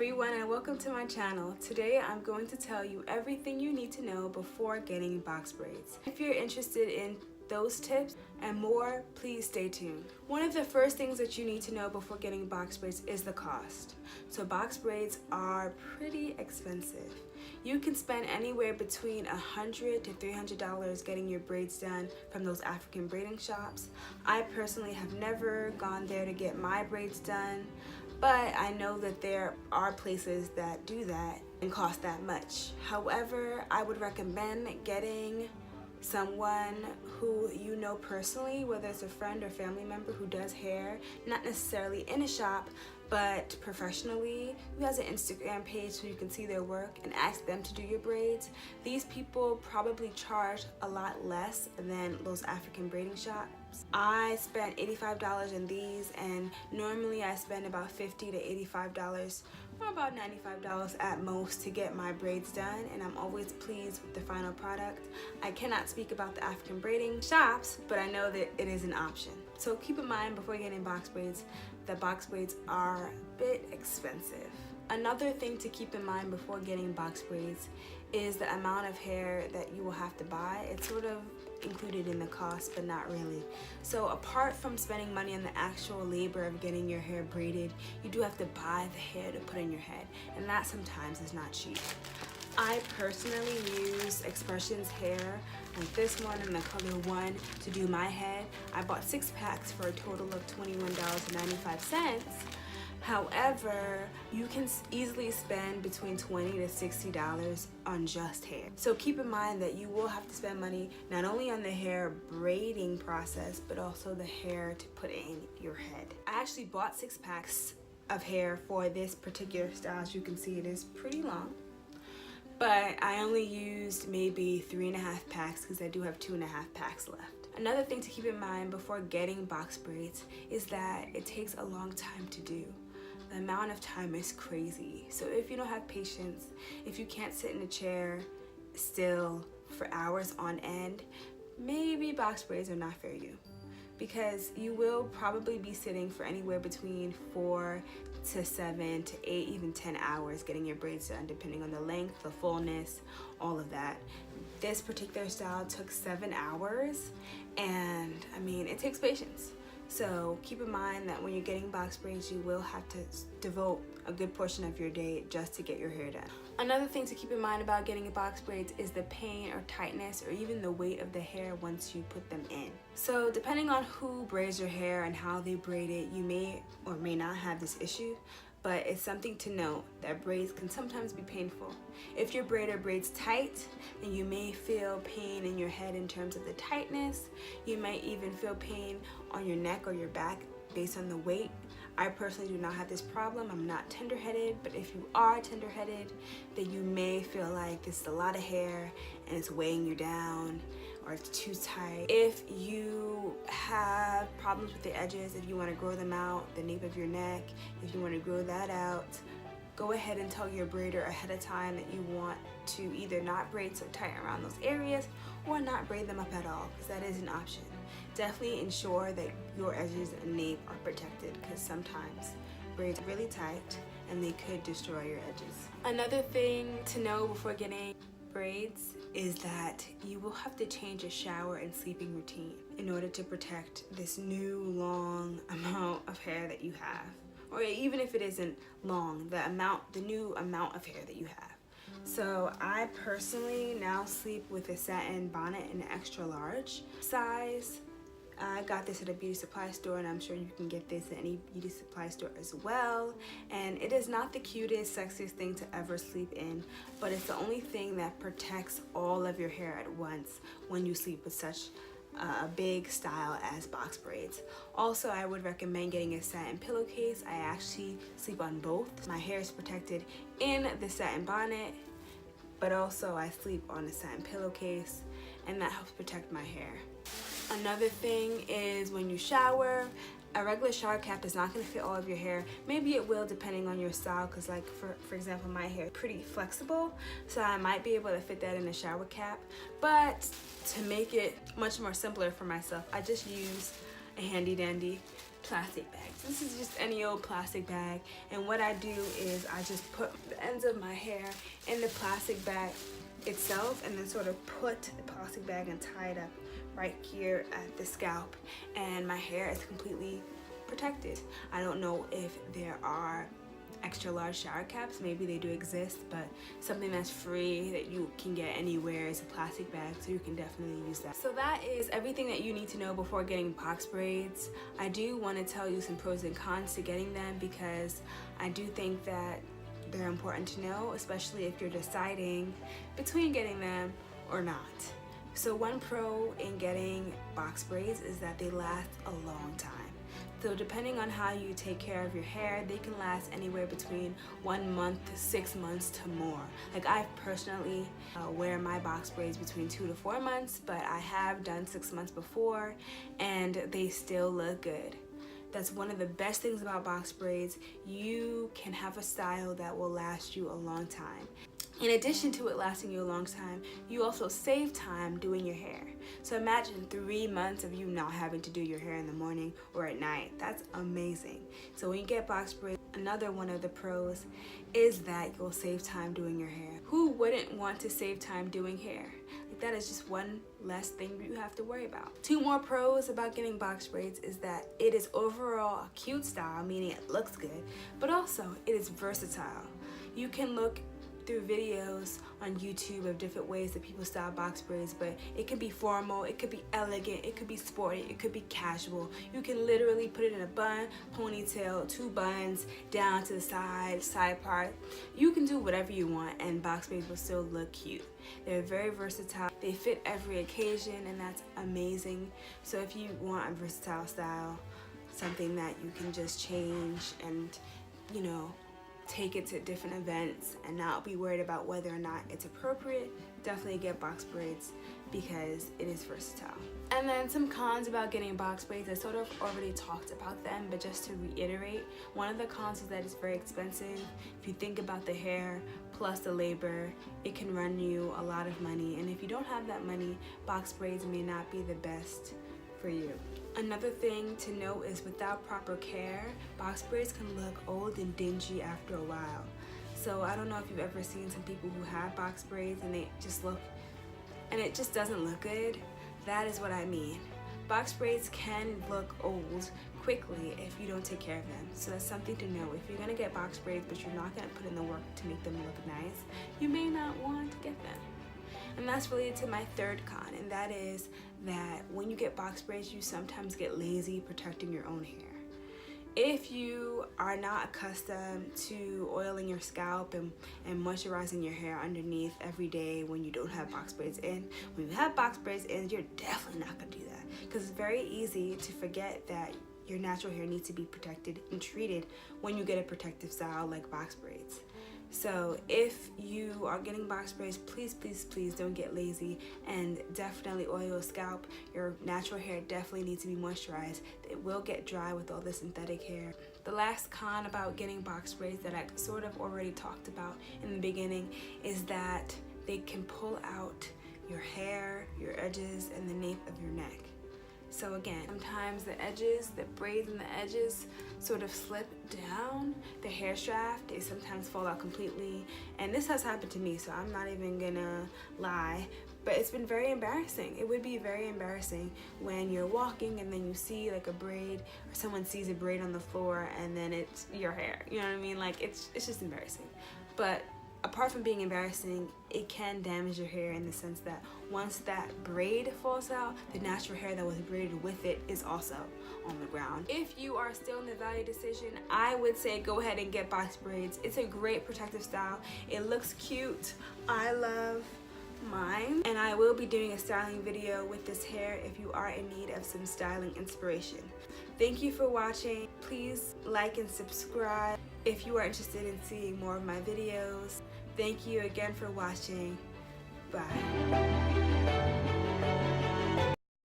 everyone, and welcome to my channel. Today I'm going to tell you everything you need to know before getting box braids. If you're interested in those tips and more, please stay tuned. One of the first things that you need to know before getting box braids is the cost. So box braids are pretty expensive. You can spend anywhere between $100 to $300 getting your braids done from those African braiding shops. I personally have never gone there to get my braids done, but I know that there are places that do that and cost that much. However, I would recommend getting someone who you know personally, whether it's a friend or family member who does hair, not necessarily in a shop, but professionally, who has an Instagram page so you can see their work and ask them to do your braids. These people probably charge a lot less than those African braiding shops. I spent $85 in these, and normally I spend about $50 to $85 or about $95 at most to get my braids done, and I'm always pleased with the final product. I cannot speak about the African braiding shops, but I know that it is an option. So keep in mind before getting box braids that box braids are a bit expensive. Another thing to keep in mind before getting box braids is the amount of hair that you will have to buy. It's sort of included in the cost, but not really. So apart from spending money on the actual labor of getting your hair braided, you do have to buy the hair to put in your head, and that sometimes is not cheap. I personally use Expressions hair, like this one and the color one, to do my head. I bought 6 packs for a total of $21.95. However, you can easily spend between $20 to $60 on just hair. So keep in mind that you will have to spend money not only on the hair braiding process, but also the hair to put in your head. I actually bought 6 packs of hair for this particular style. As you can see, it is pretty long, but I only used maybe 3.5 packs because I do have 2.5 packs left. Another thing to keep in mind before getting box braids is that it takes a long time to do. The amount of time is crazy. So if you don't have patience, if you can't sit in a chair still for hours on end, maybe box braids are not for you, because you will probably be sitting for anywhere between 4 to 7 to 8, even 10 hours getting your braids done, depending on the length, the fullness, all of that. This particular style took 7 hours, and I mean, it takes patience. So keep in mind that when you're getting box braids, you will have to devote a good portion of your day just to get your hair done. Another thing to keep in mind about getting box braids is the pain or tightness or even the weight of the hair once you put them in. So depending on who braids your hair and how they braid it, you may or may not have this issue, but it's something to note that braids can sometimes be painful. If your braider braids tight, then you may feel pain in your head in terms of the tightness. You might even feel pain on your neck or your back based on the weight. I personally do not have this problem. I'm not tender-headed, but if you are tender-headed, then you may feel like this is a lot of hair and it's weighing you down, or it's too tight. If you have problems with the edges, if you want to grow them out, the nape of your neck, if you want to grow that out, go ahead and tell your braider ahead of time that you want to either not braid so tight around those areas or not braid them up at all, because that is an option. Definitely ensure that your edges and nape are protected, because sometimes braids are really tight and they could destroy your edges. Another thing to know before getting braids is that you will have to change your shower and sleeping routine in order to protect this new long amount of hair that you have, or even if it isn't long, the new amount of hair that you have. So I personally now sleep with a satin bonnet in an extra large size. I got this at a beauty supply store, and I'm sure you can get this at any beauty supply store as well. And it is not the cutest, sexiest thing to ever sleep in, but it's the only thing that protects all of your hair at once when you sleep with such a big style as box braids. Also, I would recommend getting a satin pillowcase. I actually sleep on both. My hair is protected in the satin bonnet, but also I sleep on a satin pillowcase, and that helps protect my hair. Another thing is when you shower, a regular shower cap is not going to fit all of your hair. Maybe it will depending on your style, because like for example, my hair is pretty flexible, so I might be able to fit that in a shower cap. But to make it much more simpler for myself, I just use a handy dandy plastic bags. This is just any old plastic bag, and what I do is I just put the ends of my hair in the plastic bag itself, and then sort of put the plastic bag and tie it up right here at the scalp, and my hair is completely protected. I don't know if there are extra large shower caps, maybe they do exist, but something that's free that you can get anywhere is a plastic bag, so you can definitely use that. So that is everything that you need to know before getting box braids. I do want to tell you some pros and cons to getting them, because I do think that they're important to know, especially if you're deciding between getting them or not. So one pro in getting box braids is that they last a long time. So depending on how you take care of your hair, they can last anywhere between 1 month to 6 months to more. Like I personally wear my box braids between 2 to 4 months, but I have done 6 months before and they still look good. That's one of the best things about box braids. You can have a style that will last you a long time. In addition to it lasting you a long time, you also save time doing your hair. So imagine 3 months of you not having to do your hair in the morning or at night. That's amazing. So when you get box braids, another one of the pros is that you'll save time doing your hair. Who wouldn't want to save time doing hair? Like that is just one less thing you have to worry about. 2 more pros about getting box braids is that it is overall a cute style, meaning it looks good, but also it is versatile. You can look through videos on YouTube of different ways that people style box braids, but it can be formal, it could be elegant, it could be sporty, it could be casual. You can literally put it in a bun, ponytail, 2 buns, down to the side part. You can do whatever you want and box braids will still look cute. They're very versatile. They fit every occasion, and that's amazing. So if you want a versatile style, something that you can just change and, you know, take it to different events and not be worried about whether or not it's appropriate, definitely get box braids because it is versatile. And then some cons about getting box braids, I sort of already talked about them, but just to reiterate, one of the cons is that it's very expensive. If you think about the hair plus the labor, it can run you a lot of money, and if you don't have that money, box braids may not be the best for you. Another thing to note is without proper care, box braids can look old and dingy after a while. So I don't know if you've ever seen some people who have box braids and they just look, and it just doesn't look good. That is what I mean. Box braids can look old quickly if you don't take care of them. So that's something to know. If you're gonna get box braids but you're not gonna put in the work to make them look nice, you may not want to get them. And that's related to my third con, and that is that when you get box braids, you sometimes get lazy protecting your own hair. If you are not accustomed to oiling your scalp and moisturizing your hair underneath every day when you don't have box braids in, when you have box braids in, you're definitely not gonna do that, because it's very easy to forget that your natural hair needs to be protected and treated when you get a protective style like box braids. So if you are getting box braids, please, please, please don't get lazy and definitely oil your scalp. Your natural hair definitely needs to be moisturized. It will get dry with all the synthetic hair. The last con about getting box braids that I sort of already talked about in the beginning is that they can pull out your hair, your edges, and the nape of your neck. So again, sometimes the edges, the braids and the edges sort of slip down the hair shaft. They sometimes fall out completely. And this has happened to me, so I'm not even gonna lie. But it's been very embarrassing. It would be very embarrassing when you're walking and then you see like a braid, or someone sees a braid on the floor and then it's your hair. You know what I mean? Like it's just embarrassing. But apart from being embarrassing, it can damage your hair in the sense that once that braid falls out, the natural hair that was braided with it is also on the ground. If you are still in the value decision, I would say go ahead and get box braids. It's a great protective style. It looks cute. I love mine, and I will be doing a styling video with this hair if you are in need of some styling inspiration. Thank you for watching. Please like and subscribe if you are interested in seeing more of my videos. Thank you again for watching. Bye.